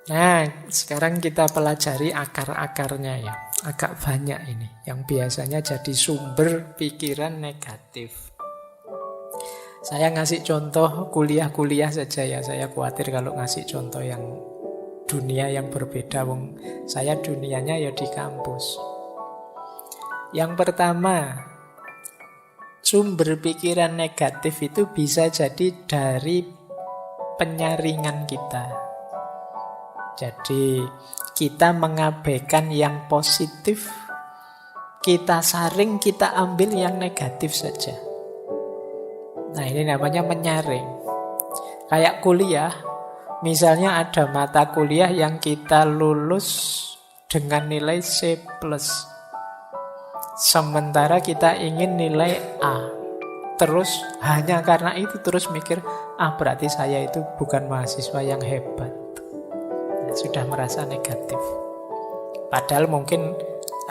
Nah, sekarang kita pelajari akar-akarnya ya. Agak banyak ini, yang biasanya jadi sumber pikiran negatif. Saya ngasih contoh kuliah-kuliah saja ya. Saya khawatir kalau ngasih contoh yang dunia yang berbeda. Wong, saya dunianya ya di kampus. Yang pertama, sumber pikiran negatif itu bisa jadi dari penyaringan kita. Jadi kita mengabaikan yang positif, kita saring, kita ambil yang negatif saja. Nah, ini namanya menyaring. Kayak kuliah, misalnya ada mata kuliah yang kita lulus dengan nilai C+. Sementara kita ingin nilai A. Terus hanya karena itu terus mikir, berarti saya itu bukan mahasiswa yang hebat. Sudah merasa negatif. Padahal mungkin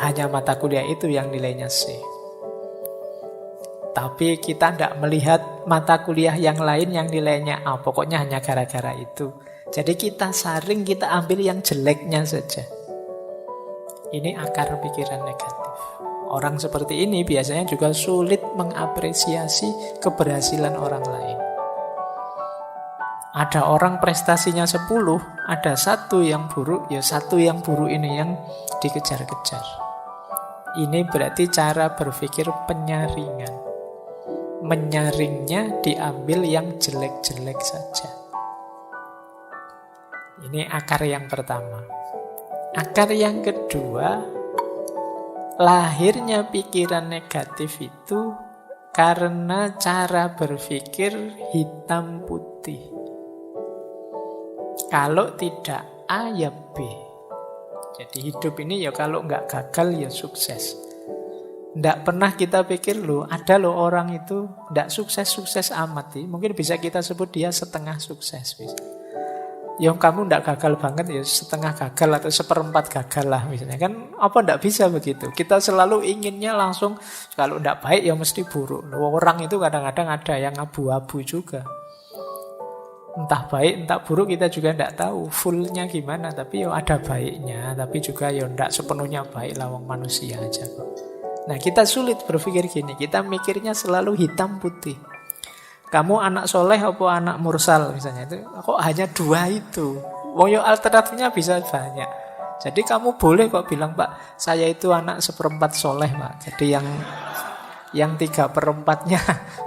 hanya mata kuliah itu yang nilainya C. Tapi kita tidak melihat mata kuliah yang lain yang nilainya A. Pokoknya hanya gara-gara itu. Jadi kita saring, kita ambil yang jeleknya saja. Ini akar pikiran negatif. Orang seperti ini biasanya juga sulit mengapresiasi keberhasilan orang lain. Ada orang prestasinya 10, ada satu yang buruk, ya satu yang buruk ini yang dikejar-kejar. Ini berarti cara berpikir penyaringan. Menyaringnya diambil yang jelek-jelek saja. Ini akar yang pertama. Akar yang kedua, lahirnya pikiran negatif itu karena cara berpikir hitam putih. Kalau tidak A ya B. Jadi hidup ini ya kalau nggak gagal ya sukses. Nggak pernah kita pikir ada orang itu nggak sukses-sukses amat. Mungkin bisa kita sebut dia setengah sukses. Yang kamu nggak gagal banget ya setengah gagal atau seperempat gagal lah misalnya. Kan apa nggak bisa begitu. Kita selalu inginnya langsung kalau nggak baik ya mesti buruk. Orang itu kadang-kadang ada yang abu-abu juga. Entah baik, entah buruk kita juga tidak tahu fullnya gimana. Tapi ya ada baiknya, tapi juga ya tidak sepenuhnya baik lawang manusia aja kok. Nah kita sulit berpikir gini, kita mikirnya selalu hitam putih. Kamu anak soleh apa anak mursal misalnya, itu kok hanya dua itu. Wong alternatifnya bisa banyak. Jadi kamu boleh kok bilang, Pak, saya itu anak seperempat soleh Pak. Jadi yang 3/4-nya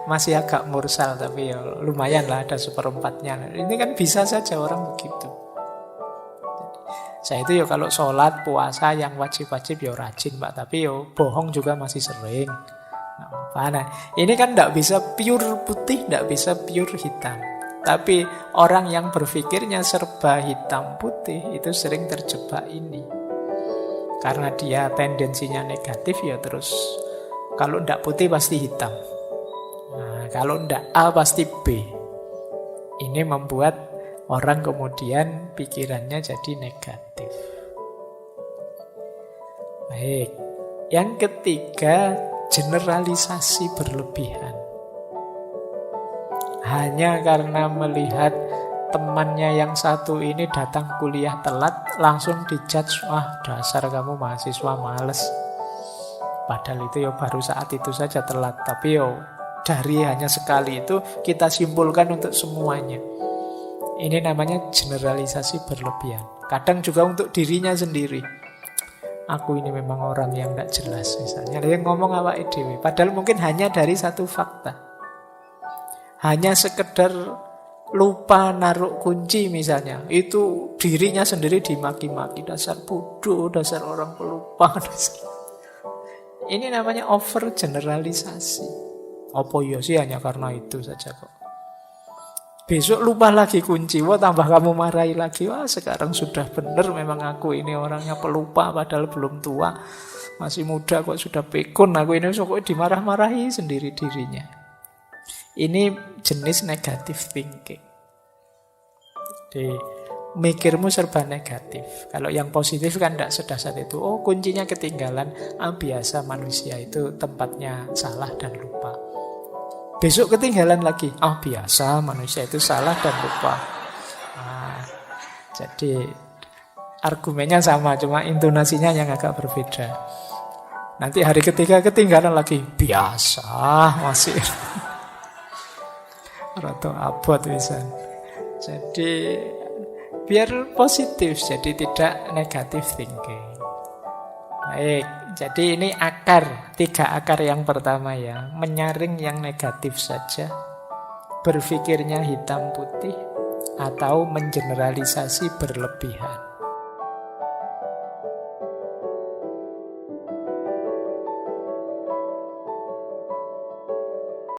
masih agak mursal, tapi ya lumayan lah ada seperempatnya. Ini kan bisa saja orang begitu. Saya itu ya kalau sholat, puasa yang wajib-wajib ya rajin Pak, tapi ya bohong juga masih sering. Nah, ini kan tidak bisa pure putih, tidak bisa pure hitam. Tapi orang yang berpikirnya serba hitam putih itu sering terjebak ini. Karena dia tendensinya negatif ya terus kalau tidak putih pasti hitam. Nah, kalau tidak A pasti B. Ini membuat orang kemudian pikirannya jadi negatif. Baik. Yang ketiga, generalisasi berlebihan. Hanya karena melihat temannya yang satu ini datang kuliah telat, langsung dijudge, dasar kamu mahasiswa males. Padahal itu ya baru saat itu saja telat. Tapi dari hanya sekali itu kita simpulkan untuk semuanya. Ini namanya generalisasi berlebihan. Kadang juga untuk dirinya sendiri. Aku ini memang orang yang tidak jelas misalnya. Dia ngomong awake dhewe. Padahal mungkin hanya dari satu fakta. Hanya sekedar lupa naruh kunci misalnya. Itu dirinya sendiri dimaki-maki. Dasar bodoh, dasar orang pelupa. Ini namanya over generalisasi. Apa ya sih hanya karena itu saja kok. Besok lupa lagi kunci, tambah kamu marahi lagi. Sekarang sudah benar memang aku ini orangnya pelupa padahal belum tua. Masih muda kok sudah pikun. Aku ini kok dimarah-marahi sendiri dirinya. Ini jenis negative thinking. Jadi mikirmu serba negatif. Kalau yang positif kan tidak sedasar itu. Kuncinya ketinggalan. Biasa manusia itu tempatnya salah dan lupa. Besok ketinggalan lagi. Biasa manusia itu salah dan lupa. Jadi Argumennya sama, cuma intonasinya yang agak berbeda. Nanti hari ketiga ketinggalan lagi. Biasa, masih rada abot wisan. Jadi biar positif, jadi tidak negatif thinking. Baik, jadi ini akar, 3 akar yang pertama ya. Menyaring yang negatif saja, berpikirnya hitam putih, atau mengeneralisasi berlebihan.